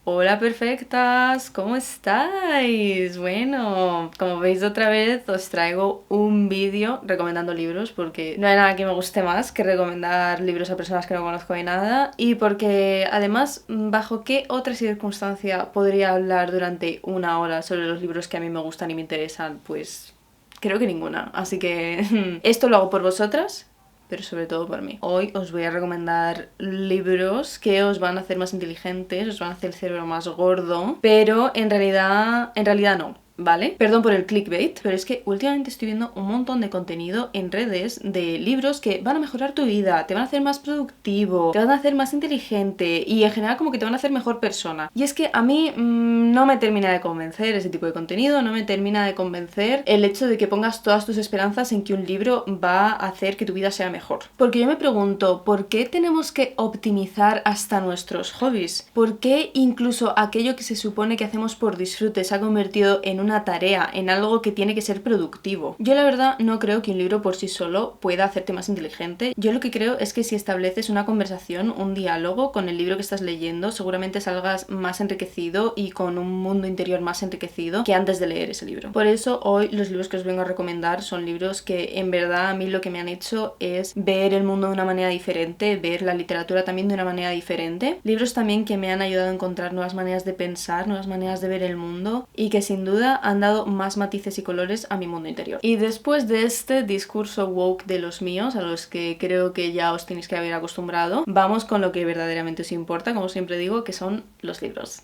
Hola perfectas, ¿cómo estáis? Bueno, como veis otra vez os traigo un vídeo recomendando libros porque no hay nada que me guste más que recomendar libros a personas que no conozco de nada y porque además bajo qué otra circunstancia podría hablar durante una hora sobre los libros que a mí me gustan y me interesan, pues creo que ninguna, así que esto lo hago por vosotras, pero sobre todo por mí. Hoy os voy a recomendar libros que os van a hacer más inteligentes, os van a hacer el cerebro más gordo, pero en realidad no. ¿Vale? Perdón por el clickbait, pero es que últimamente estoy viendo un montón de contenido en redes de libros que van a mejorar tu vida, te van a hacer más productivo, te van a hacer más inteligente y en general como que te van a hacer mejor persona. Y es que a mí no me termina de convencer ese tipo de contenido, no me termina de convencer el hecho de que pongas todas tus esperanzas en que un libro va a hacer que tu vida sea mejor. Porque yo me pregunto, ¿por qué tenemos que optimizar hasta nuestros hobbies? ¿Por qué incluso aquello que se supone que hacemos por disfrute se ha convertido en una tarea, en algo que tiene que ser productivo? Yo la verdad no creo que un libro por sí solo pueda hacerte más inteligente. Yo lo que creo es que si estableces una conversación, un diálogo con el libro que estás leyendo, seguramente salgas más enriquecido y con un mundo interior más enriquecido que antes de leer ese libro. Por eso hoy los libros que os vengo a recomendar son libros que en verdad a mí lo que me han hecho es ver el mundo de una manera diferente, ver la literatura también de una manera diferente. Libros también que me han ayudado a encontrar nuevas maneras de pensar, nuevas maneras de ver el mundo y que sin duda han dado más matices y colores a mi mundo interior. Y después de este discurso woke de los míos, a los que creo que ya os tenéis que haber acostumbrado, vamos con lo que verdaderamente os importa, como siempre digo, que son los libros.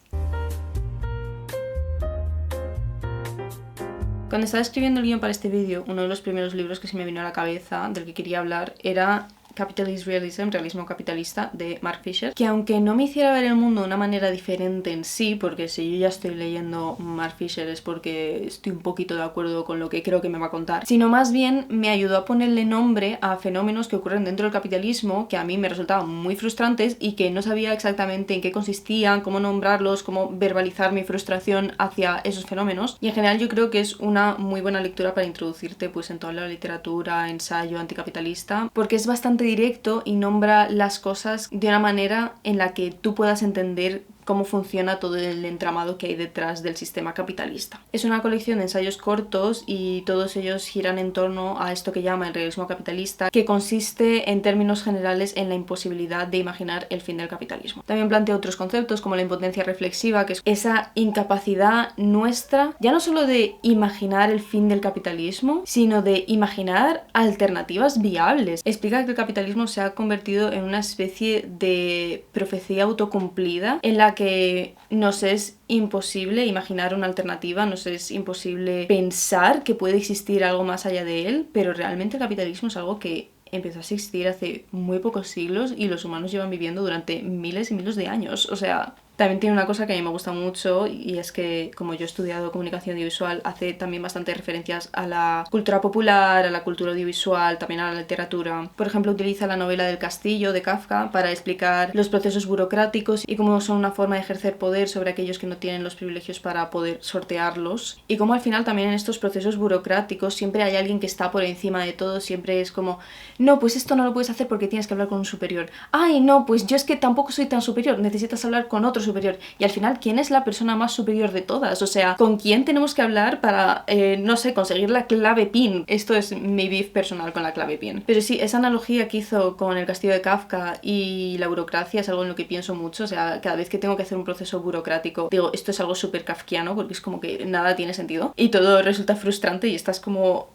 Cuando estaba escribiendo el guión para este vídeo, uno de los primeros libros que se me vino a la cabeza, del que quería hablar, era Capitalist Realism, Realismo Capitalista, de Mark Fisher, que aunque no me hiciera ver el mundo de una manera diferente en sí, porque si yo ya estoy leyendo Mark Fisher es porque estoy un poquito de acuerdo con lo que creo que me va a contar, sino más bien me ayudó a ponerle nombre a fenómenos que ocurren dentro del capitalismo que a mí me resultaban muy frustrantes y que no sabía exactamente en qué consistían, cómo nombrarlos, cómo verbalizar mi frustración hacia esos fenómenos. Y en general yo creo que es una muy buena lectura para introducirte pues en toda la literatura, ensayo anticapitalista, porque es bastante directo y nombra las cosas de una manera en la que tú puedas entender cómo funciona todo el entramado que hay detrás del sistema capitalista. Es una colección de ensayos cortos y todos ellos giran en torno a esto que llama el realismo capitalista, que consiste en términos generales en la imposibilidad de imaginar el fin del capitalismo. También plantea otros conceptos como la impotencia reflexiva, que es esa incapacidad nuestra, ya no solo de imaginar el fin del capitalismo, sino de imaginar alternativas viables. Explica que el capitalismo se ha convertido en una especie de profecía autocumplida en la que nos es imposible imaginar una alternativa, nos es imposible pensar que puede existir algo más allá de él, pero realmente el capitalismo es algo que empezó a existir hace muy pocos siglos y los humanos llevan viviendo durante miles y miles de años. O sea, también tiene una cosa que a mí me gusta mucho y es que como yo he estudiado comunicación audiovisual hace también bastantes referencias a la cultura popular, a la cultura audiovisual, también a la literatura. Por ejemplo, utiliza la novela del castillo de Kafka para explicar los procesos burocráticos y cómo son una forma de ejercer poder sobre aquellos que no tienen los privilegios para poder sortearlos. Y cómo al final también en estos procesos burocráticos siempre hay alguien que está por encima de todo, siempre es como, no, pues esto no lo puedes hacer porque tienes que hablar con un superior. Ay, no, pues yo es que tampoco soy tan superior, necesitas hablar con otro superior. Y al final, ¿quién es la persona más superior de todas? O sea, ¿con quién tenemos que hablar para, no sé, conseguir la clave PIN? Esto es mi beef personal con la clave PIN. Pero sí, esa analogía que hizo con el castillo de Kafka y la burocracia es algo en lo que pienso mucho. O sea, cada vez que tengo que hacer un proceso burocrático, digo, esto es algo súper kafkiano porque es como que nada tiene sentido y todo resulta frustrante y estás como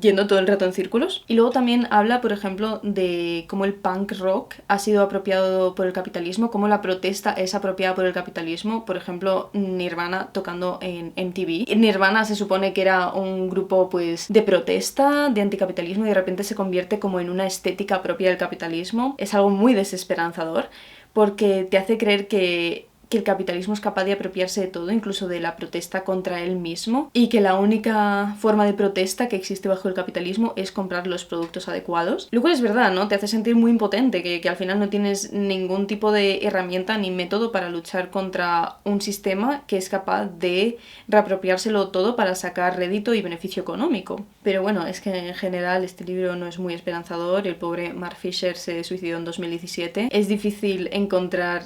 yendo todo el rato en círculos. Y luego también habla, por ejemplo, de cómo el punk rock ha sido apropiado por el capitalismo, cómo la protesta es apropiada por el capitalismo. Por ejemplo, Nirvana tocando en MTV. Nirvana se supone que era un grupo pues de protesta, de anticapitalismo y de repente se convierte como en una estética propia del capitalismo. Es algo muy desesperanzador porque te hace creer que el capitalismo es capaz de apropiarse de todo, incluso de la protesta contra él mismo, y que la única forma de protesta que existe bajo el capitalismo es comprar los productos adecuados. Lo cual es verdad, ¿no? Te hace sentir muy impotente, que al final no tienes ningún tipo de herramienta ni método para luchar contra un sistema que es capaz de reapropiárselo todo para sacar rédito y beneficio económico. Pero bueno, es que en general este libro no es muy esperanzador. El pobre Mark Fisher se suicidó en 2017. Es difícil encontrar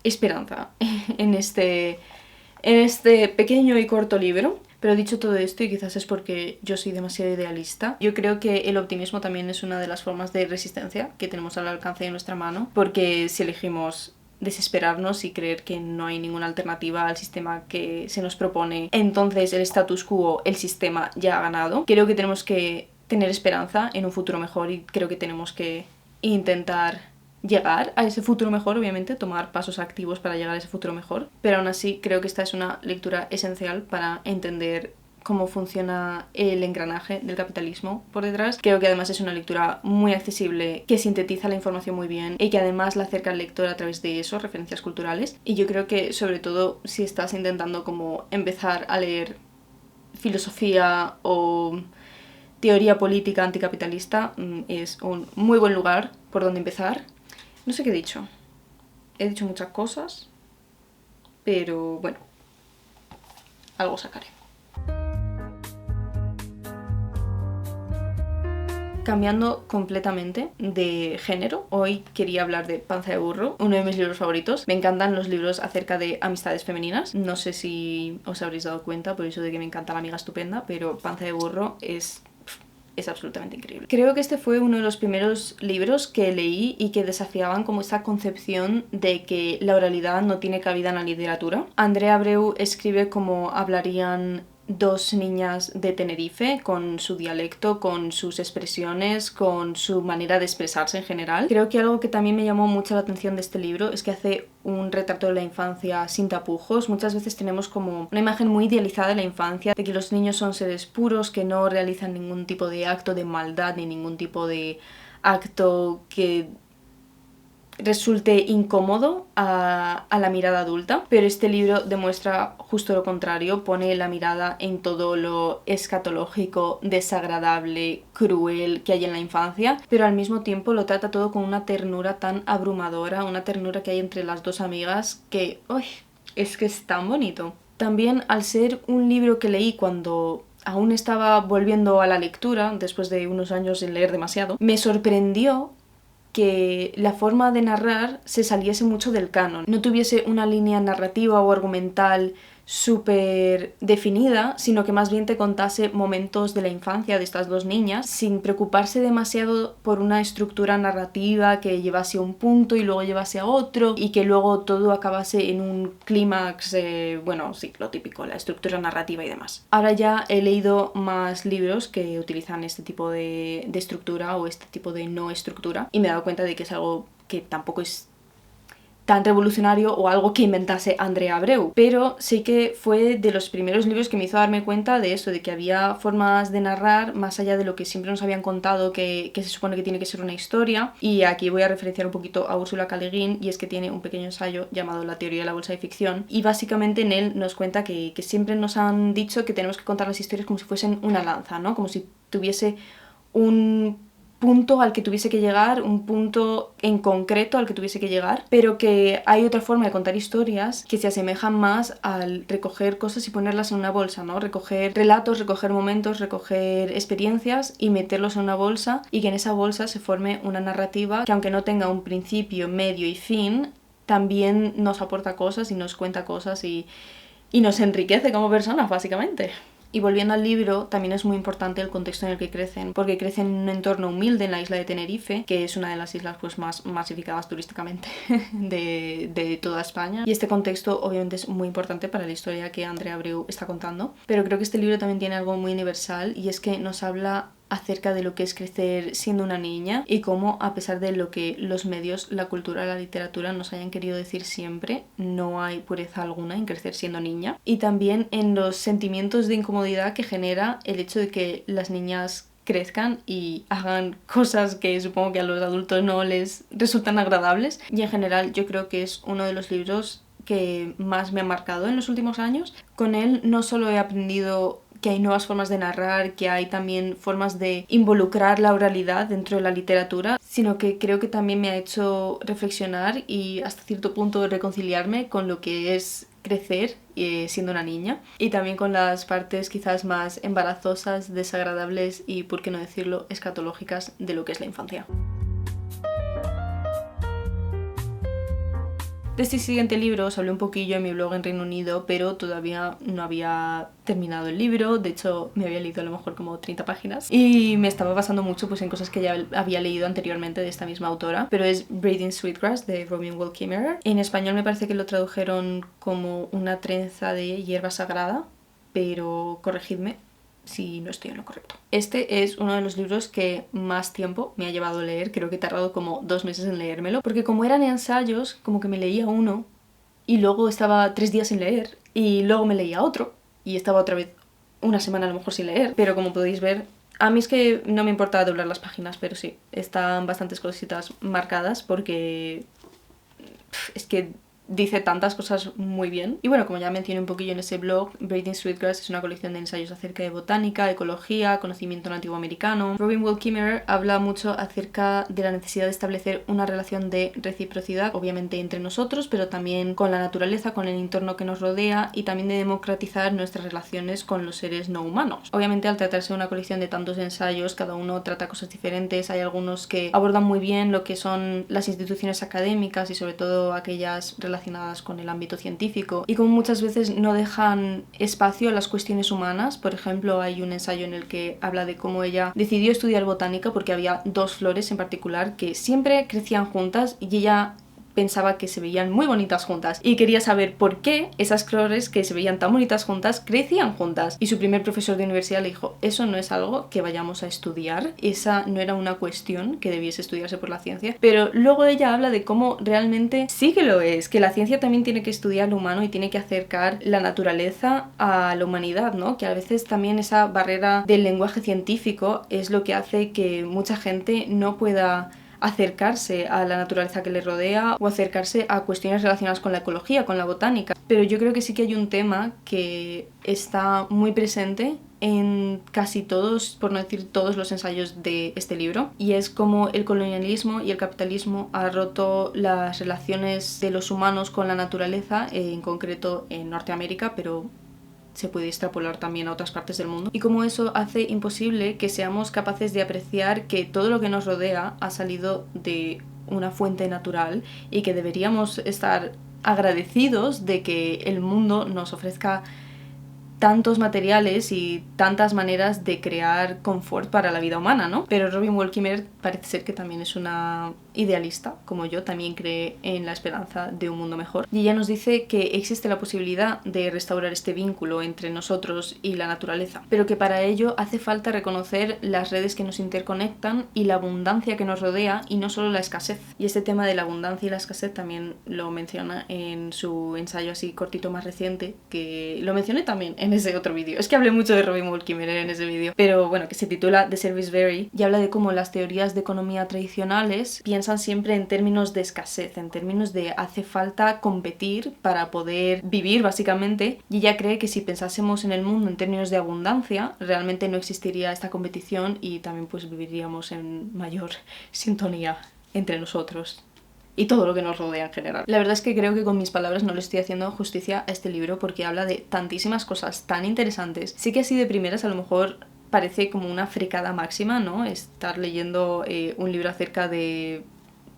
esperanza en este pequeño y corto libro. Pero dicho todo esto, y quizás es porque yo soy demasiado idealista, yo creo que el optimismo también es una de las formas de resistencia que tenemos al alcance de nuestra mano, porque si elegimos desesperarnos y creer que no hay ninguna alternativa al sistema que se nos propone, entonces el status quo, el sistema ya ha ganado. Creo que tenemos que tener esperanza en un futuro mejor y creo que tenemos que intentar llegar a ese futuro mejor, obviamente, tomar pasos activos para llegar a ese futuro mejor, pero aún así creo que esta es una lectura esencial para entender cómo funciona el engranaje del capitalismo por detrás. Creo que además es una lectura muy accesible, que sintetiza la información muy bien y que además la acerca al lector a través de eso, referencias culturales. Y yo creo que sobre todo si estás intentando como empezar a leer filosofía o teoría política anticapitalista, es un muy buen lugar por donde empezar. No sé qué he dicho. He dicho muchas cosas, pero bueno, algo sacaré. Cambiando completamente de género, hoy quería hablar de Panza de burro, uno de mis libros favoritos. Me encantan los libros acerca de amistades femeninas. No sé si os habréis dado cuenta por eso de que me encanta La amiga estupenda, pero Panza de burro es absolutamente increíble. Creo que este fue uno de los primeros libros que leí y que desafiaban como esta concepción de que la oralidad no tiene cabida en la literatura. Andrea Abreu escribe como hablarían dos niñas de Tenerife, con su dialecto, con sus expresiones, con su manera de expresarse en general. Creo que algo que también me llamó mucho la atención de este libro es que hace un retrato de la infancia sin tapujos. Muchas veces tenemos como una imagen muy idealizada de la infancia, de que los niños son seres puros, que no realizan ningún tipo de acto de maldad ni ningún tipo de acto que resulte incómodo a la mirada adulta, pero este libro demuestra justo lo contrario, pone la mirada en todo lo escatológico, desagradable, cruel que hay en la infancia, pero al mismo tiempo lo trata todo con una ternura tan abrumadora, una ternura que hay entre las dos amigas que, ¡uy!, es que es tan bonito. También al ser un libro que leí cuando aún estaba volviendo a la lectura, después de unos años sin leer demasiado, me sorprendió que la forma de narrar se saliese mucho del canon, no tuviese una línea narrativa o argumental súper definida, sino que más bien te contase momentos de la infancia de estas dos niñas sin preocuparse demasiado por una estructura narrativa que llevase a un punto y luego llevase a otro y que luego todo acabase en un clímax, bueno, sí, lo típico, la estructura narrativa y demás. Ahora ya he leído más libros que utilizan este tipo de estructura o este tipo de no estructura y me he dado cuenta de que es algo que tampoco es tan revolucionario o algo que inventase Andrea Abreu, pero sí que fue de los primeros libros que me hizo darme cuenta de eso, de que había formas de narrar más allá de lo que siempre nos habían contado que se supone que tiene que ser una historia. Y aquí voy a referenciar un poquito a Ursula K. Le Guin, y es que tiene un pequeño ensayo llamado La teoría de la bolsa de ficción, y básicamente en él nos cuenta que siempre nos han dicho que tenemos que contar las historias como si fuesen una lanza, ¿no? Como si tuviese un punto al que tuviese que llegar, un punto en concreto al que tuviese que llegar, pero que hay otra forma de contar historias que se asemejan más al recoger cosas y ponerlas en una bolsa, ¿no? Recoger relatos, recoger momentos, recoger experiencias y meterlos en una bolsa, y que en esa bolsa se forme una narrativa que, aunque no tenga un principio, medio y fin, también nos aporta cosas y nos cuenta cosas y nos enriquece como personas, básicamente. Y volviendo al libro, también es muy importante el contexto en el que crecen, porque crecen en un entorno humilde en la isla de Tenerife, que es una de las islas pues más masificadas turísticamente de toda España. Y este contexto obviamente es muy importante para la historia que Andrea Abreu está contando. Pero creo que este libro también tiene algo muy universal, y es que nos habla acerca de lo que es crecer siendo una niña y cómo, a pesar de lo que los medios, la cultura, la literatura nos hayan querido decir siempre, no hay pureza alguna en crecer siendo niña. Y también en los sentimientos de incomodidad que genera el hecho de que las niñas crezcan y hagan cosas que supongo que a los adultos no les resultan agradables. Y en general yo creo que es uno de los libros que más me ha marcado en los últimos años. Con él no solo he aprendido que hay nuevas formas de narrar, que hay también formas de involucrar la oralidad dentro de la literatura, sino que creo que también me ha hecho reflexionar y hasta cierto punto reconciliarme con lo que es crecer siendo una niña, y también con las partes quizás más embarazosas, desagradables y, por qué no decirlo, escatológicas de lo que es la infancia. De este siguiente libro os hablé un poquillo en mi blog en Reino Unido, pero todavía no había terminado el libro. De hecho, me había leído a lo mejor como 30 páginas y me estaba basando mucho pues en cosas que ya había leído anteriormente de esta misma autora, pero es Braiding Sweetgrass de Robin Wall Kimmerer. En español me parece que lo tradujeron como Una trenza de hierba sagrada, pero corregidme si no estoy en lo correcto. Este es uno de los libros que más tiempo me ha llevado a leer. Creo que he tardado como 2 meses en leérmelo, porque como eran ensayos, como que me leía uno y luego estaba 3 días sin leer y luego me leía otro y estaba otra vez una semana a lo mejor sin leer. Pero como podéis ver, a mí es que no me importa doblar las páginas, pero sí, están bastantes cositas marcadas porque es que dice tantas cosas muy bien. Y bueno, como ya mencioné un poquillo en ese blog, Braiding Sweetgrass es una colección de ensayos acerca de botánica, ecología, conocimiento nativo americano. Robin Wall Kimmerer habla mucho acerca de la necesidad de establecer una relación de reciprocidad, obviamente entre nosotros, pero también con la naturaleza, con el entorno que nos rodea, y también de democratizar nuestras relaciones con los seres no humanos. Obviamente, al tratarse de una colección de tantos ensayos, cada uno trata cosas diferentes. Hay algunos que abordan muy bien lo que son las instituciones académicas y sobre todo aquellas relacionadas con el ámbito científico, y como muchas veces no dejan espacio a las cuestiones humanas. Por ejemplo, hay un ensayo en el que habla de cómo ella decidió estudiar botánica porque había 2 flores en particular que siempre crecían juntas y ella pensaba que se veían muy bonitas juntas y quería saber por qué esas flores que se veían tan bonitas juntas crecían juntas, y su primer profesor de universidad le dijo: eso no es algo que vayamos a estudiar, esa no era una cuestión que debiese estudiarse por la ciencia. Pero luego ella habla de cómo realmente sí que lo es, que la ciencia también tiene que estudiar lo humano y tiene que acercar la naturaleza a la humanidad, ¿no? Que a veces también esa barrera del lenguaje científico es lo que hace que mucha gente no pueda acercarse a la naturaleza que le rodea o acercarse a cuestiones relacionadas con la ecología, con la botánica. Pero yo creo que sí que hay un tema que está muy presente en casi todos, por no decir todos, los ensayos de este libro, y es como el colonialismo y el capitalismo ha roto las relaciones de los humanos con la naturaleza, en concreto en Norteamérica, pero se puede extrapolar también a otras partes del mundo, y cómo eso hace imposible que seamos capaces de apreciar que todo lo que nos rodea ha salido de una fuente natural y que deberíamos estar agradecidos de que el mundo nos ofrezca tantos materiales y tantas maneras de crear confort para la vida humana, ¿no? Pero Robin Wall Kimmerer parece ser que también es una idealista, como yo, también cree en la esperanza de un mundo mejor. Y ella nos dice que existe la posibilidad de restaurar este vínculo entre nosotros y la naturaleza, pero que para ello hace falta reconocer las redes que nos interconectan y la abundancia que nos rodea, y no solo la escasez. Y este tema de la abundancia y la escasez también lo menciona en su ensayo así cortito más reciente, que lo mencioné también en ese otro vídeo. Es que hablé mucho de Robin Wall Kimmerer en ese vídeo, pero bueno, que se titula The Service Very, y habla de cómo las teorías de economía tradicionales piensan siempre en términos de escasez, en términos de hace falta competir para poder vivir, básicamente, y ella cree que si pensásemos en el mundo en términos de abundancia, realmente no existiría esta competición y también pues viviríamos en mayor sintonía entre nosotros y todo lo que nos rodea en general. La verdad es que creo que con mis palabras no le estoy haciendo justicia a este libro, porque habla de tantísimas cosas tan interesantes. Sí que así de primeras a lo mejor parece como una fricada máxima, ¿no? Estar leyendo un libro acerca de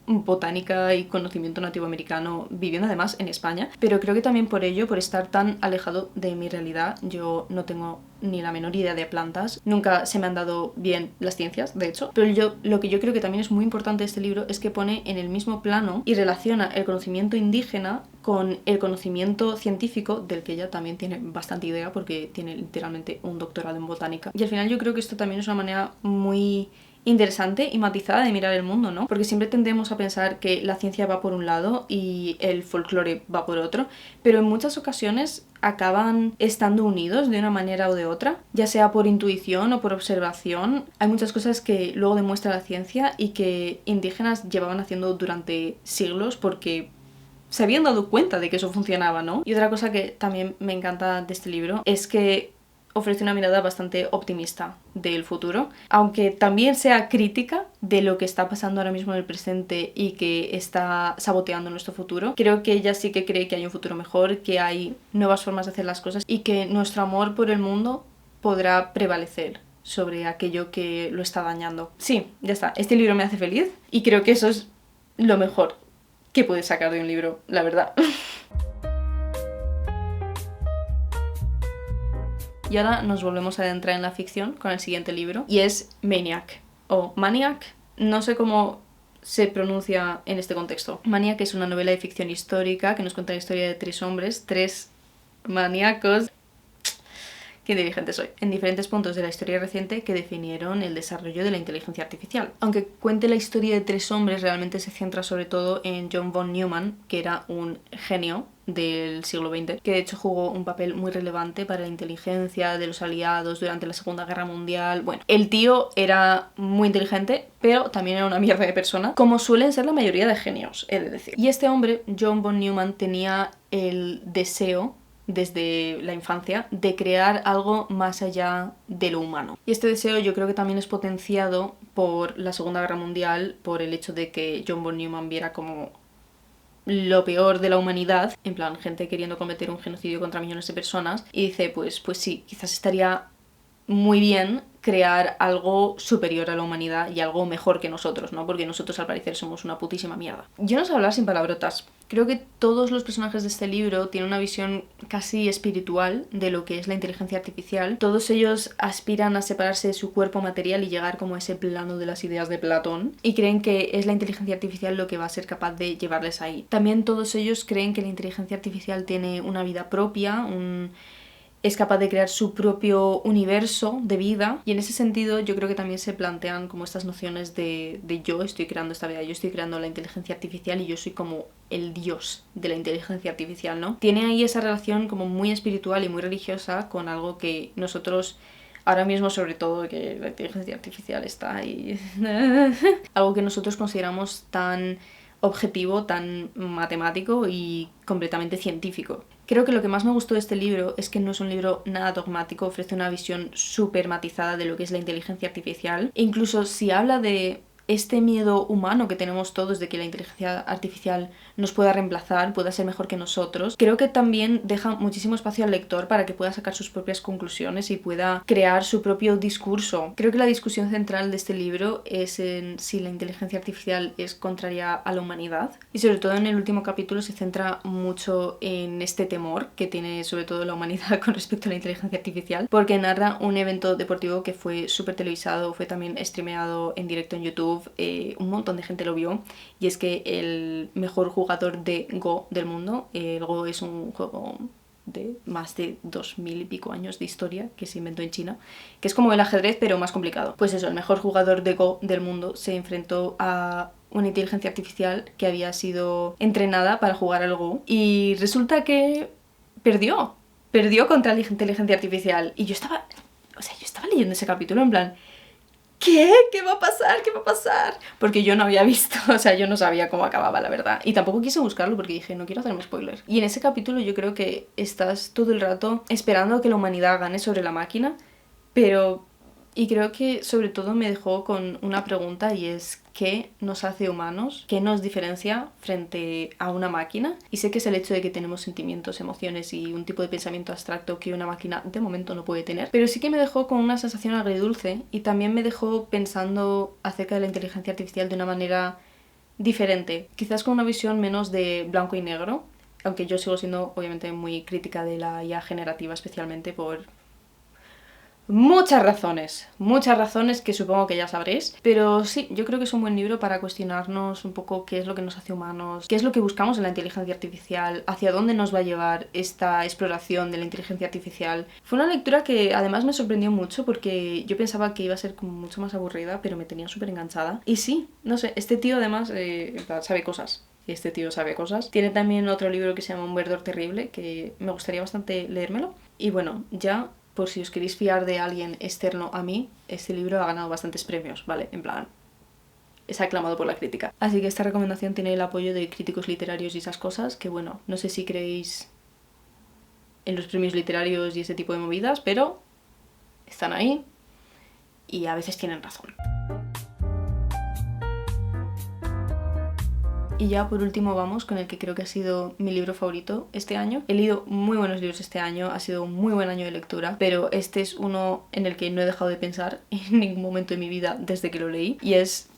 botánica y conocimiento nativo americano viviendo además en España, pero creo que también por ello, por estar tan alejado de mi realidad, yo no tengo ni la menor idea de plantas, nunca se me han dado bien las ciencias, de hecho, pero lo que yo creo que también es muy importante de este libro es que pone en el mismo plano y relaciona el conocimiento indígena con el conocimiento científico, del que ella también tiene bastante idea porque tiene literalmente un doctorado en botánica, y al final yo creo que esto también es una manera muy interesante y matizada de mirar el mundo, ¿no? Porque siempre tendemos a pensar que la ciencia va por un lado y el folclore va por otro, pero en muchas ocasiones acaban estando unidos de una manera o de otra, ya sea por intuición o por observación. Hay muchas cosas que luego demuestra la ciencia y que indígenas llevaban haciendo durante siglos porque se habían dado cuenta de que eso funcionaba, ¿no? Y otra cosa que también me encanta de este libro es que ofrece una mirada bastante optimista del futuro, aunque también sea crítica de lo que está pasando ahora mismo en el presente y que está saboteando nuestro futuro. Creo que ella sí que cree que hay un futuro mejor, que hay nuevas formas de hacer las cosas y que nuestro amor por el mundo podrá prevalecer sobre aquello que lo está dañando. Sí, ya está. Este libro me hace feliz y creo que eso es lo mejor que puedes sacar de un libro, la verdad. Y ahora nos volvemos a adentrar en la ficción con el siguiente libro, y es Maniac, o Maniac, no sé cómo se pronuncia en este contexto. Maniac es una novela de ficción histórica que nos cuenta la historia de 3 hombres, 3 maníacos, qué inteligente soy, en diferentes puntos de la historia reciente que definieron el desarrollo de la inteligencia artificial. Aunque cuente la historia de 3 hombres, realmente se centra sobre todo en John von Neumann, que era un genio del siglo XX, que de hecho jugó un papel muy relevante para la inteligencia de los aliados durante la Segunda Guerra Mundial. Bueno, el tío era muy inteligente, pero también era una mierda de persona, como suelen ser la mayoría de genios, he de decir. Y este hombre, John von Neumann, tenía el deseo desde la infancia de crear algo más allá de lo humano. Y este deseo yo creo que también es potenciado por la Segunda Guerra Mundial, por el hecho de que John von Neumann viera como lo peor de la humanidad, en plan gente queriendo cometer un genocidio contra millones de personas, y dice pues sí, quizás estaría muy bien crear algo superior a la humanidad y algo mejor que nosotros, ¿no? Porque nosotros al parecer somos una putísima mierda. Yo no sé hablar sin palabrotas. Creo que todos los personajes de este libro tienen una visión casi espiritual de lo que es la inteligencia artificial. Todos ellos aspiran a separarse de su cuerpo material y llegar como a ese plano de las ideas de Platón, y creen que es la inteligencia artificial lo que va a ser capaz de llevarles ahí. También todos ellos creen que la inteligencia artificial tiene una vida propia, es capaz de crear su propio universo de vida, y en ese sentido yo creo que también se plantean como estas nociones de yo estoy creando esta vida, yo estoy creando la inteligencia artificial y yo soy como el dios de la inteligencia artificial, ¿no? Tiene ahí esa relación como muy espiritual y muy religiosa con algo que nosotros ahora mismo, sobre todo, que la inteligencia artificial está ahí algo que nosotros consideramos tan objetivo, tan matemático y completamente científico. Creo que lo que más me gustó de este libro es que no es un libro nada dogmático, ofrece una visión súper matizada de lo que es la inteligencia artificial. E incluso si habla de este miedo humano que tenemos todos de que la inteligencia artificial nos pueda reemplazar, pueda ser mejor que nosotros, creo que también deja muchísimo espacio al lector para que pueda sacar sus propias conclusiones y pueda crear su propio discurso. Creo que la discusión central de este libro es en si la inteligencia artificial es contraria a la humanidad, y sobre todo en el último capítulo se centra mucho en este temor que tiene sobre todo la humanidad con respecto a la inteligencia artificial, porque narra un evento deportivo que fue súper televisado, fue también streameado en directo en YouTube. Un montón de gente lo vio, y es que el mejor jugador de Go del mundo, el Go es un juego de más de 2000 y pico años de historia que se inventó en China, que es como el ajedrez pero más complicado. Pues eso, el mejor jugador de Go del mundo se enfrentó a una inteligencia artificial que había sido entrenada para jugar al Go, y resulta que perdió contra la inteligencia artificial. Y yo estaba leyendo ese capítulo en plan, ¿qué? ¿Qué va a pasar? ¿Qué va a pasar? Porque yo no había visto, o sea, yo no sabía cómo acababa, la verdad. Y tampoco quise buscarlo porque dije, no quiero hacerme spoiler. Y en ese capítulo yo creo que estás todo el rato esperando a que la humanidad gane sobre la máquina, pero... Y creo que sobre todo me dejó con una pregunta, y es ¿qué nos hace humanos? ¿Qué nos diferencia frente a una máquina? Y sé que es el hecho de que tenemos sentimientos, emociones y un tipo de pensamiento abstracto que una máquina de momento no puede tener. Pero sí que me dejó con una sensación agridulce, y también me dejó pensando acerca de la inteligencia artificial de una manera diferente. Quizás con una visión menos de blanco y negro, aunque yo sigo siendo obviamente muy crítica de la IA generativa, especialmente por... muchas razones que supongo que ya sabréis, pero sí, yo creo que es un buen libro para cuestionarnos un poco qué es lo que nos hace humanos, qué es lo que buscamos en la inteligencia artificial, hacia dónde nos va a llevar esta exploración de la inteligencia artificial. Fue una lectura que además me sorprendió mucho porque yo pensaba que iba a ser como mucho más aburrida, pero me tenía súper enganchada. Y sí, no sé, este tío además sabe cosas. Este tío sabe cosas. Tiene también otro libro que se llama Un verdor terrible, que me gustaría bastante leérmelo. Y bueno, ya... por si os queréis fiar de alguien externo a mí, este libro ha ganado bastantes premios, ¿vale? En plan, es aclamado por la crítica. Así que esta recomendación tiene el apoyo de críticos literarios y esas cosas, que bueno, no sé si creéis en los premios literarios y ese tipo de movidas, pero están ahí y a veces tienen razón. Y ya por último vamos con el que creo que ha sido mi libro favorito este año. He leído muy buenos libros este año, ha sido un muy buen año de lectura, pero este es uno en el que no he dejado de pensar en ningún momento de mi vida desde que lo leí, y es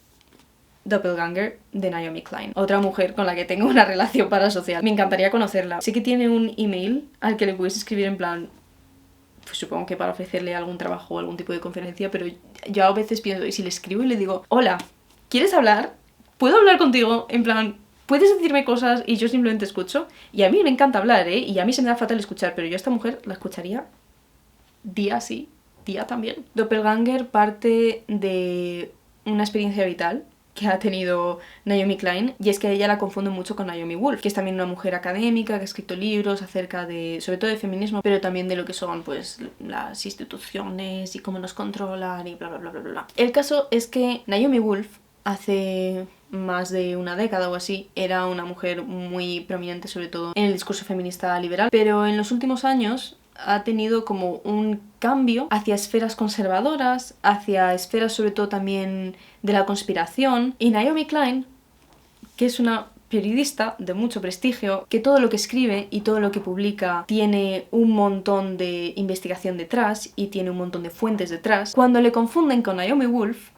doppelganger de Naomi Klein, otra mujer con la que tengo una relación parasocial. Me encantaría conocerla. Sé que tiene un email al que le puedes escribir en plan, pues supongo que para ofrecerle algún trabajo o algún tipo de conferencia, pero yo a veces pienso, y si le escribo y le digo, hola, ¿quieres hablar? ¿Puedo hablar contigo? En plan, ¿puedes decirme cosas y yo simplemente escucho? Y a mí me encanta hablar, ¿eh? Y a mí se me da fatal escuchar, pero yo a esta mujer la escucharía día sí, día también. Doppelganger parte de una experiencia vital que ha tenido Naomi Klein, y es que ella la confunde mucho con Naomi Wolf, que es también una mujer académica que ha escrito libros acerca de, sobre todo de feminismo, pero también de lo que son pues las instituciones y cómo nos controlan y bla bla bla bla bla. El caso es que Naomi Wolf hace más de una década o así era una mujer muy prominente, sobre todo en el discurso feminista liberal, pero en los últimos años ha tenido como un cambio hacia esferas conservadoras, hacia esferas sobre todo también de la conspiración. Y Naomi Klein, que es una periodista de mucho prestigio, que todo lo que escribe y todo lo que publica tiene un montón de investigación detrás y tiene un montón de fuentes detrás, cuando le confunden con Naomi Wolf,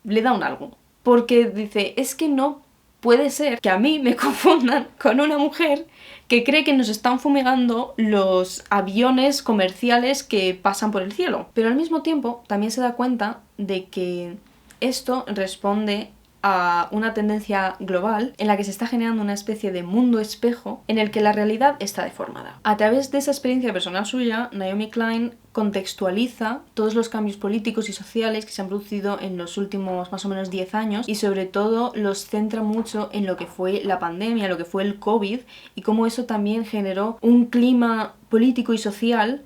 le da un algo. Porque dice, es que no puede ser que a mí me confundan con una mujer que cree que nos están fumigando los aviones comerciales que pasan por el cielo. Pero al mismo tiempo también se da cuenta de que esto responde a una tendencia global en la que se está generando una especie de mundo espejo en el que la realidad está deformada. A través de esa experiencia personal suya, Naomi Klein contextualiza todos los cambios políticos y sociales que se han producido en los últimos más o menos 10 años y sobre todo los centra mucho en lo que fue la pandemia, lo que fue el COVID y cómo eso también generó un clima político y social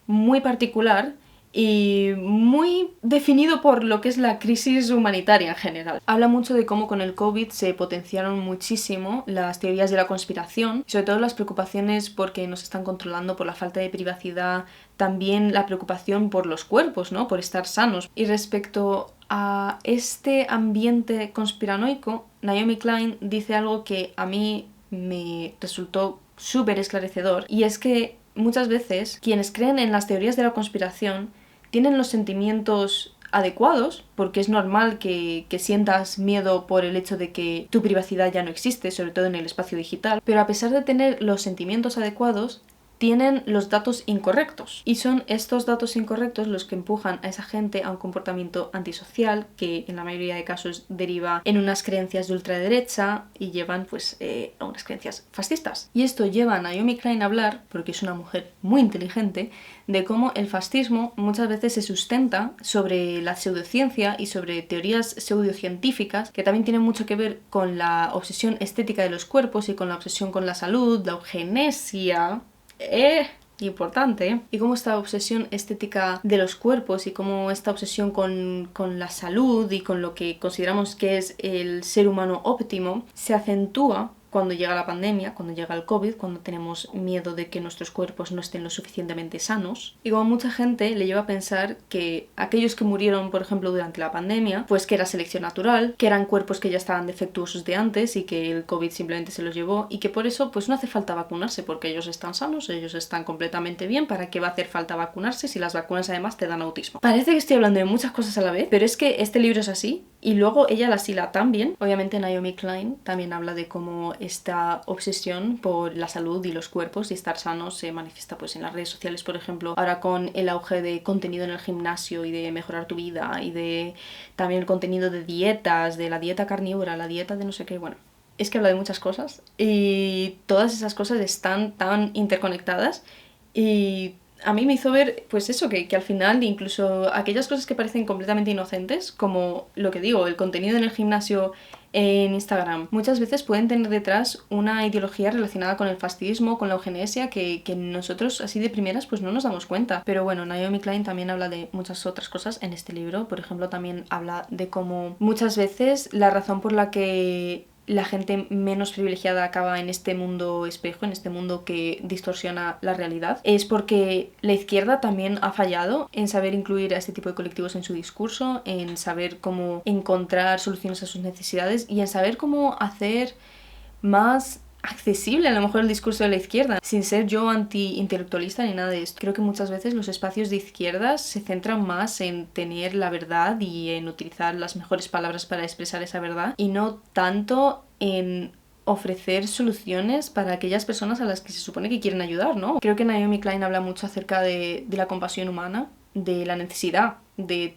muy particular y muy definido por lo que es la crisis humanitaria en general. Habla mucho de cómo con el COVID se potenciaron muchísimo las teorías de la conspiración, sobre todo las preocupaciones porque nos están controlando, por la falta de privacidad, también la preocupación por los cuerpos, ¿no? Por estar sanos. Y respecto a este ambiente conspiranoico, Naomi Klein dice algo que a mí me resultó súper esclarecedor, y es que muchas veces quienes creen en las teorías de la conspiración tienen los sentimientos adecuados, porque es normal que sientas miedo por el hecho de que tu privacidad ya no existe, sobre todo en el espacio digital, pero a pesar de tener los sentimientos adecuados, tienen los datos incorrectos. Y son estos datos incorrectos los que empujan a esa gente a un comportamiento antisocial que en la mayoría de casos deriva en unas creencias de ultraderecha y llevan pues a unas creencias fascistas. Y esto lleva a Naomi Klein a hablar, porque es una mujer muy inteligente, de cómo el fascismo muchas veces se sustenta sobre la pseudociencia y sobre teorías pseudocientíficas que también tienen mucho que ver con la obsesión estética de los cuerpos y con la obsesión con la salud, la eugenesia. Importante, ¿eh? Y cómo esta obsesión estética de los cuerpos y cómo esta obsesión con la salud y con lo que consideramos que es el ser humano óptimo se acentúa cuando llega la pandemia, cuando llega el COVID, cuando tenemos miedo de que nuestros cuerpos no estén lo suficientemente sanos. Y como mucha gente le lleva a pensar que aquellos que murieron, por ejemplo, durante la pandemia, pues que era selección natural, que eran cuerpos que ya estaban defectuosos de antes y que el COVID simplemente se los llevó y que por eso pues no hace falta vacunarse porque ellos están sanos, ellos están completamente bien. ¿Para qué va a hacer falta vacunarse si las vacunas además te dan autismo? Parece que estoy hablando de muchas cosas a la vez, pero es que este libro es así y luego ella las hila tan bien. Obviamente Naomi Klein también habla de cómo esta obsesión por la salud y los cuerpos y estar sanos se manifiesta pues en las redes sociales, por ejemplo, ahora con el auge de contenido en el gimnasio y de mejorar tu vida y de también el contenido de dietas, de la dieta carnívora, la dieta de no sé qué, bueno. Es que habla de muchas cosas y todas esas cosas están tan interconectadas y a mí me hizo ver, pues eso, que al final incluso aquellas cosas que parecen completamente inocentes, como lo que digo, el contenido en el gimnasio en Instagram, muchas veces pueden tener detrás una ideología relacionada con el fascismo, con la eugenesia, que nosotros así de primeras pues no nos damos cuenta. Pero bueno, Naomi Klein también habla de muchas otras cosas en este libro. Por ejemplo, también habla de cómo muchas veces la razón por la que la gente menos privilegiada acaba en este mundo espejo, en este mundo que distorsiona la realidad, es porque la izquierda también ha fallado en saber incluir a este tipo de colectivos en su discurso, en saber cómo encontrar soluciones a sus necesidades y en saber cómo hacer más accesible a lo mejor el discurso de la izquierda, sin ser yo anti-intelectualista ni nada de esto. Creo que muchas veces los espacios de izquierdas se centran más en tener la verdad y en utilizar las mejores palabras para expresar esa verdad, y no tanto en ofrecer soluciones para aquellas personas a las que se supone que quieren ayudar, ¿no? Creo que Naomi Klein habla mucho acerca de la compasión humana, de la necesidad de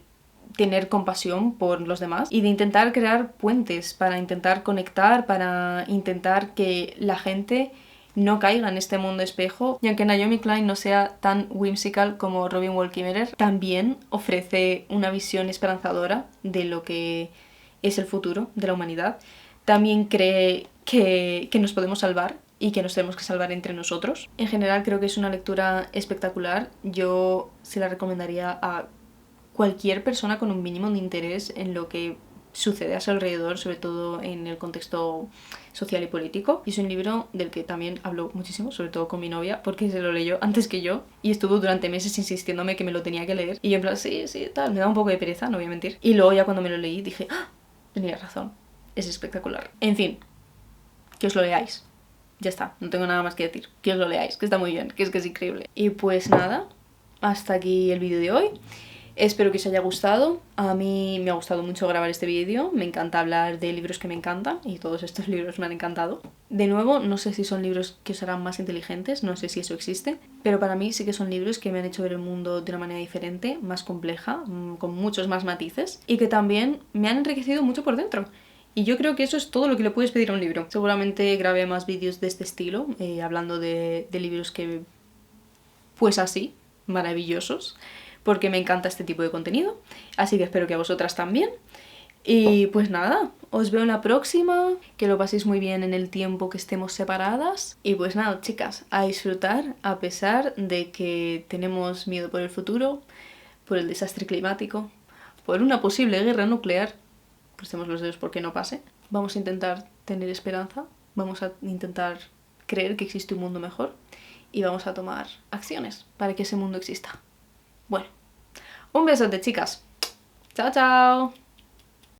tener compasión por los demás y de intentar crear puentes para intentar conectar, para intentar que la gente no caiga en este mundo espejo. Y aunque Naomi Klein no sea tan whimsical como Robin Wall Kimmerer, también ofrece una visión esperanzadora de lo que es el futuro de la humanidad. También cree que nos podemos salvar y que nos tenemos que salvar entre nosotros. En general creo que es una lectura espectacular. Yo se la recomendaría a cualquier persona con un mínimo de interés en lo que sucede a su alrededor, sobre todo en el contexto social y político. Y es un libro del que también hablo muchísimo, sobre todo con mi novia, porque se lo leyó antes que yo y estuvo durante meses insistiéndome que me lo tenía que leer. Y yo en plan, sí, tal, me da un poco de pereza, no voy a mentir. Y luego ya cuando me lo leí dije, ¡ah! Tenía razón, es espectacular. En fin, que os lo leáis. Ya está, no tengo nada más que decir. Que os lo leáis, que está muy bien, que es increíble. Y pues nada, hasta aquí el vídeo de hoy. Espero que os haya gustado. A mí me ha gustado mucho grabar este vídeo. Me encanta hablar de libros que me encantan y todos estos libros me han encantado. De nuevo, no sé si son libros que os harán más inteligentes, no sé si eso existe, pero para mí sí que son libros que me han hecho ver el mundo de una manera diferente, más compleja, con muchos más matices, y que también me han enriquecido mucho por dentro. Y yo creo que eso es todo lo que le puedes pedir a un libro. Seguramente grabé más vídeos de este estilo, hablando de libros que, pues así, maravillosos, porque me encanta este tipo de contenido, así que espero que a vosotras también. Y pues nada, os veo en la próxima, que lo paséis muy bien en el tiempo que estemos separadas. Y pues nada, chicas, a disfrutar a pesar de que tenemos miedo por el futuro, por el desastre climático, por una posible guerra nuclear. Crucemos los dedos porque no pase. Vamos a intentar tener esperanza, vamos a intentar creer que existe un mundo mejor y vamos a tomar acciones para que ese mundo exista. Bueno, un besote, chicas. Chao, chao.